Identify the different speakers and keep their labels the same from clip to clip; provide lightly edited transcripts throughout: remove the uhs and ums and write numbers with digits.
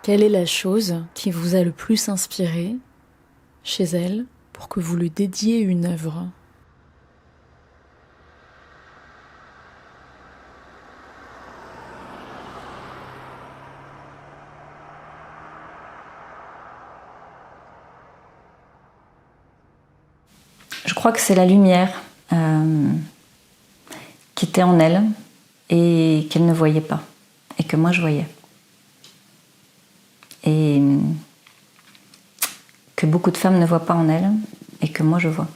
Speaker 1: Quelle est la chose qui vous a le plus inspiré chez elle pour que vous lui dédiez une œuvre ?
Speaker 2: Je crois que c'est la lumière qui était en elle et qu'elle ne voyait pas, et que moi je voyais. Et que beaucoup de femmes ne voient pas en elle, et que moi je vois.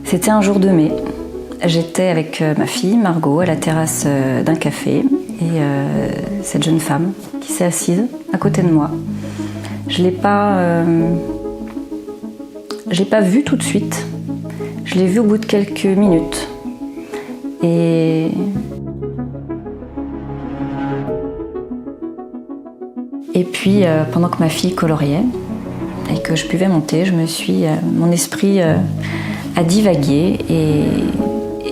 Speaker 2: C'était un jour de mai. J'étais avec ma fille, Margot, à la terrasse d'un café. Et cette jeune femme qui s'est assise à côté de moi. Je l'ai pas vue tout de suite. Je l'ai vue au bout de quelques minutes. Et puis, pendant que ma fille coloriait et que je buvais mon thé, mon esprit a divagué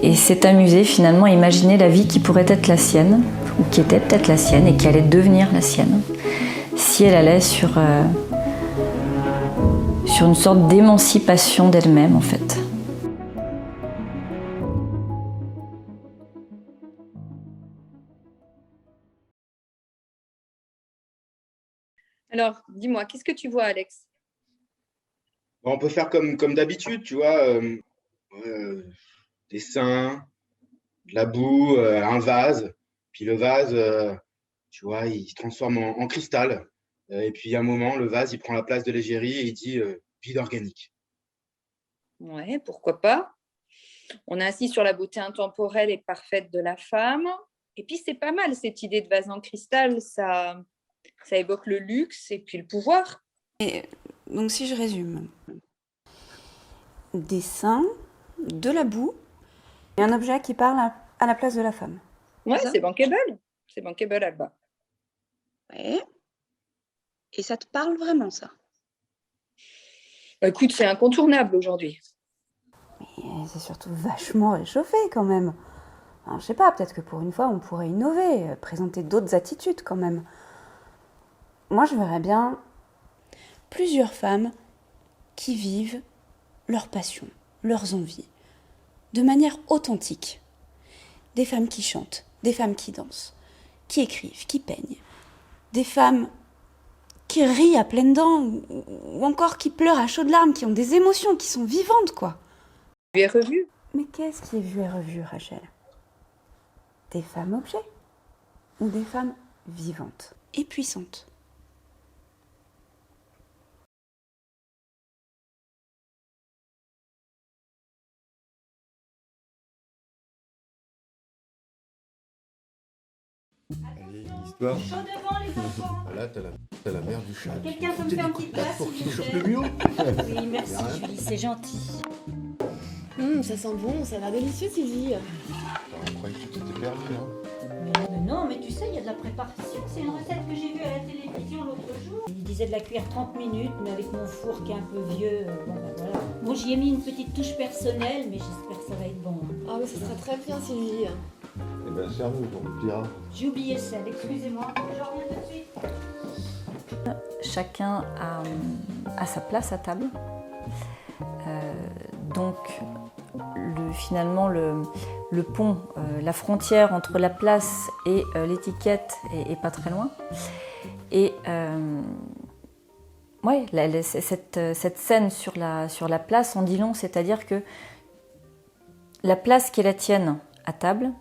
Speaker 2: et s'est amusé finalement à imaginer la vie qui pourrait être la sienne, ou qui était peut-être la sienne et qui allait devenir la sienne, si elle allait sur une sorte d'émancipation d'elle-même en fait.
Speaker 3: Alors, dis-moi, qu'est-ce que tu vois, Alex?
Speaker 4: On peut faire comme d'habitude, tu vois, des seins, de la boue, un vase. Puis le vase, tu vois, il se transforme en cristal. Et puis à un moment, le vase, il prend la place de l'égérie et il dit vide organique.
Speaker 3: Ouais, pourquoi pas. On est assis sur la beauté intemporelle et parfaite de la femme. Et puis, c'est pas mal, cette idée de vase en cristal. Ça évoque le luxe et puis le pouvoir.
Speaker 5: Et donc, si je résume, des seins, de la boue et un objet qui parle à la place de la femme.
Speaker 3: Ouais, c'est bankable. C'est bankable, Alba.
Speaker 6: Ouais. Et ça te parle vraiment, ça?
Speaker 3: Bah, écoute, c'est incontournable aujourd'hui.
Speaker 5: Mais c'est surtout vachement réchauffé quand même. Alors, je sais pas, peut-être que pour une fois, on pourrait innover, présenter d'autres attitudes quand même. Moi, je verrais bien plusieurs femmes qui vivent leurs passions, leurs envies, de manière authentique. Des femmes qui chantent, des femmes qui dansent, qui écrivent, qui peignent. Des femmes qui rient à pleines dents, ou encore qui pleurent à chaudes larmes, qui ont des émotions, qui sont vivantes, quoi.
Speaker 3: Vu et revu.
Speaker 5: Mais qu'est-ce qui est vu et revu, Rachel? Des femmes objets ou des femmes vivantes et puissantes?
Speaker 7: Allez, l'histoire.
Speaker 8: Chaud devant les enfants.
Speaker 7: Là, t'as la mère du chat.
Speaker 8: Quelqu'un peut me faire une petite place
Speaker 7: Pour qu'il
Speaker 8: s'il vous
Speaker 7: chope
Speaker 8: plaît.
Speaker 7: le mur.
Speaker 8: Oui, merci Julie, c'est gentil.
Speaker 9: Ça sent bon, ça a l'air délicieux Sylvie.
Speaker 7: On croyait que tu t'étais perdu, hein.
Speaker 8: Mais non, mais tu sais, il y a de la préparation. C'est une recette que j'ai vue à la télévision l'autre jour. Il disait de la cuire 30 minutes, mais avec mon four qui est un peu vieux, bon ben voilà. Bon, j'y ai mis une petite touche personnelle, mais j'espère que ça va être bon.
Speaker 9: Ah mais ça sera très bien Sylvie.
Speaker 7: Eh ben, serre-nous, on le pliera.
Speaker 8: J'ai oublié celle, excusez-moi. Je reviens tout de suite.
Speaker 2: Chacun a sa place à table. Donc, finalement, le pont, la frontière entre la place et l'étiquette est pas très loin. Et ouais, cette scène sur la place en dit long, c'est-à-dire que la place qui est la tienne à table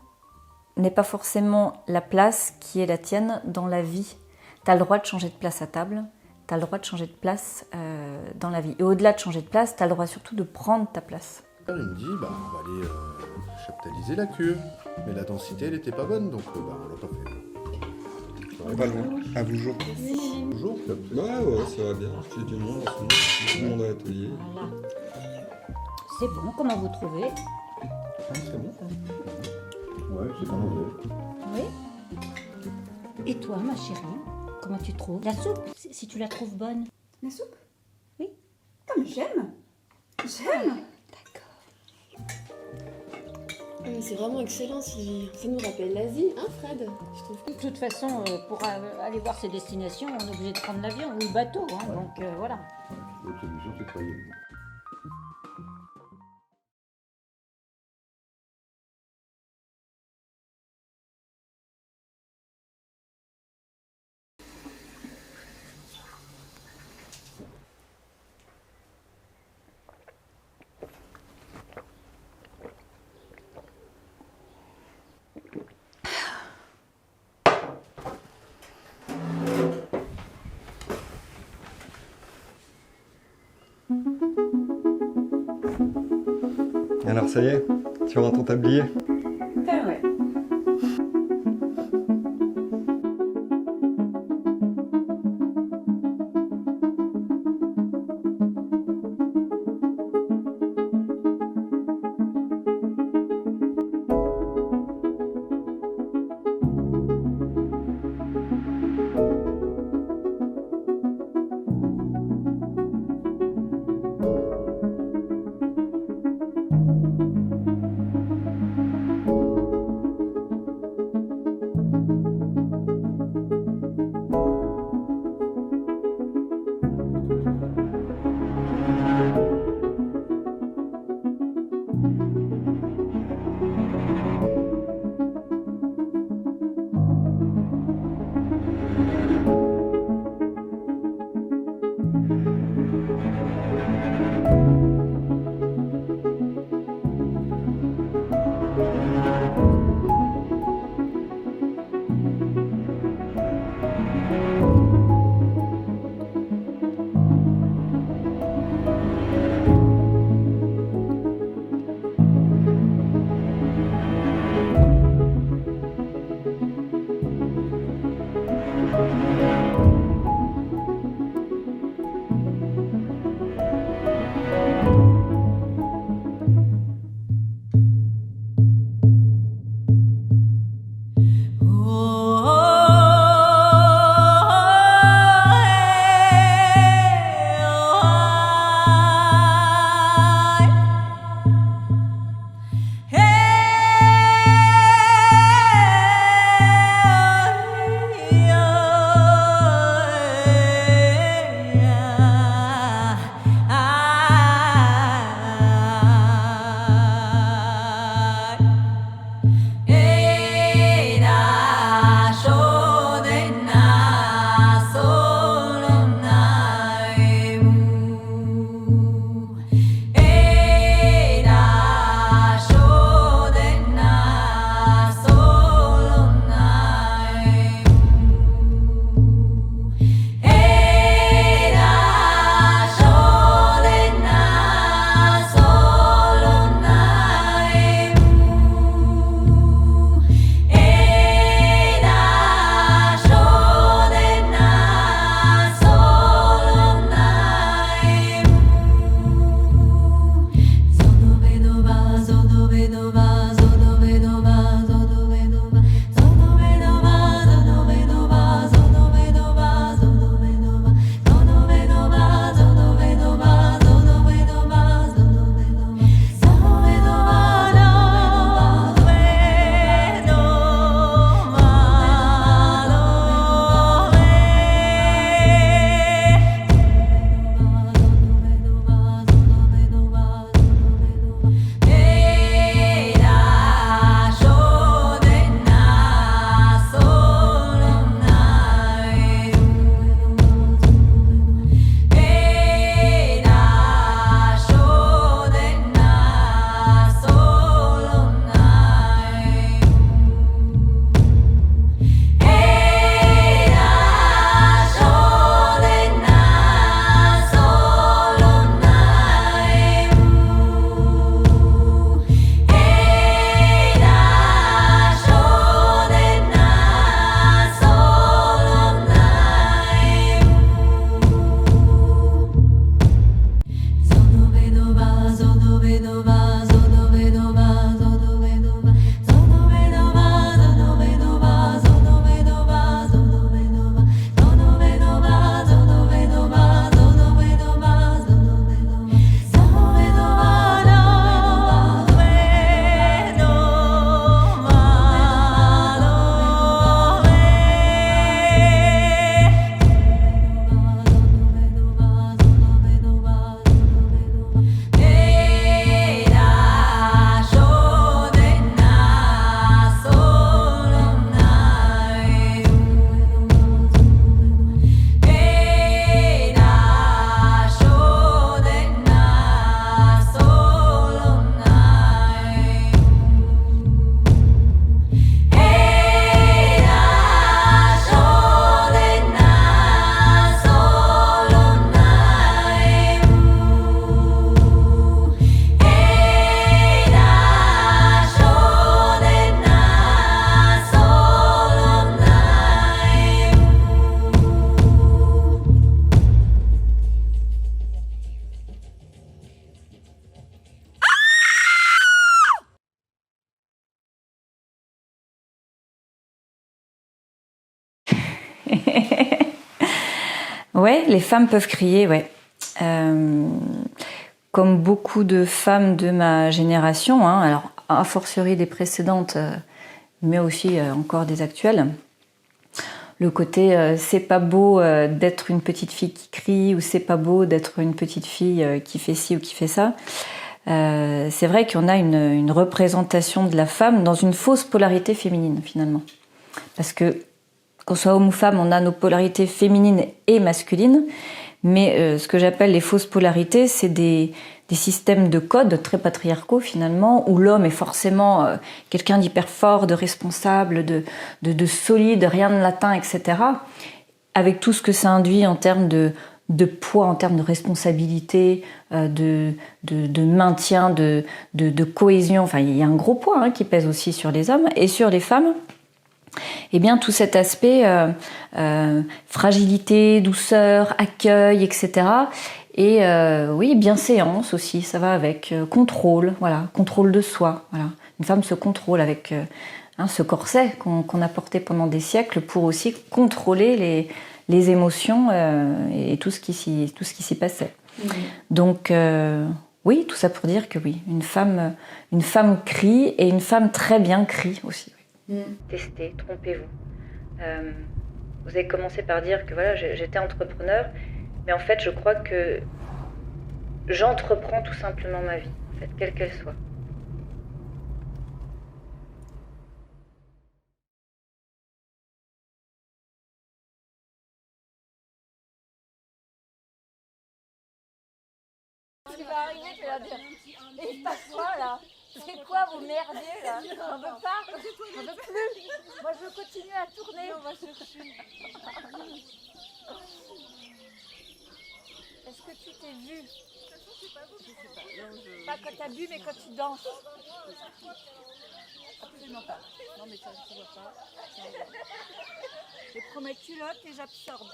Speaker 2: n'est pas forcément la place qui est la tienne dans la vie. Tu as le droit de changer de place à table, tu as le droit de changer de place dans la vie. Et au-delà de changer de place, tu as le droit surtout de prendre ta place.
Speaker 7: Il me dit, on va aller chaptaliser la cure. Mais la densité, elle était pas bonne, donc on l'a pas fait.
Speaker 10: Pas loin. À vous jour.
Speaker 7: Bonjour.
Speaker 10: Ouais, ça va bien. J'ai du monde en ce moment. Tout le monde à l'atelier.
Speaker 8: Voilà. c'est bon, comment vous trouvez?
Speaker 7: Ah, c'est bon ça. Ouais, c'est pas mauvais.
Speaker 8: Oui. Et toi, ma chérie, comment tu trouves la soupe, si tu la trouves bonne?
Speaker 5: La soupe?
Speaker 8: Oui.
Speaker 5: Ah, mais j'aime. J'aime.
Speaker 9: Ah, mais c'est vraiment excellent, Sylvie. Ça nous rappelle l'Asie, hein, Fred? Je trouve.
Speaker 8: De toute façon, pour aller voir ces destinations, on est obligé de prendre l'avion ou le bateau, hein, donc voilà.
Speaker 7: L'autre solution, c'est de travailler.
Speaker 10: Alors ça y est, tu auras ton tablier.
Speaker 5: Ah ouais.
Speaker 2: Ouais, les femmes peuvent crier, ouais. Comme beaucoup de femmes de ma génération, hein, alors a fortiori des précédentes, mais aussi encore des actuelles. Le côté c'est pas beau d'être une petite fille qui crie, ou c'est pas beau d'être une petite fille qui fait ci ou qui fait ça. C'est vrai qu'on a une représentation de la femme dans une fausse polarité féminine finalement. Parce que qu'on soit homme ou femme, on a nos polarités féminines et masculines, mais ce que j'appelle les fausses polarités, c'est des systèmes de codes très patriarcaux finalement, où l'homme est forcément quelqu'un d'hyper fort, de responsable, de solide, rien de latin, etc. Avec tout ce que ça induit en termes de poids, en termes de responsabilité, de maintien, de cohésion. Enfin, il y a un gros poids qui pèse aussi sur les hommes et sur les femmes. Eh bien, tout cet aspect fragilité, douceur, accueil, etc. Et oui, bienséance aussi, ça va avec contrôle, voilà, contrôle de soi. Voilà. Une femme se contrôle avec ce corset qu'on a porté pendant des siècles pour aussi contrôler les émotions et tout ce qui s'y passait. Mmh. Donc oui, tout ça pour dire que oui, une femme crie et une femme très bien crie aussi. Testez, trompez-vous. Vous avez commencé par dire que voilà, j'étais entrepreneur, mais en fait, je crois que j'entreprends tout simplement ma vie, en fait, quelle qu'elle soit.
Speaker 11: Ce qui va arriver, tu vas dire, et il se passe quoi là? C'est quoi vous merdez là? On veut pas? On veut plus? Moi je veux continuer à tourner. On va chercher. Est-ce que tu t'es vu? Pas quand t'as bu mais quand tu danses. Absolument pas. Non mais ça je ne vois pas. Je prends mes culottes et j'absorbe.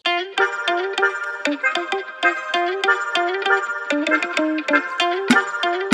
Speaker 12: Thank you.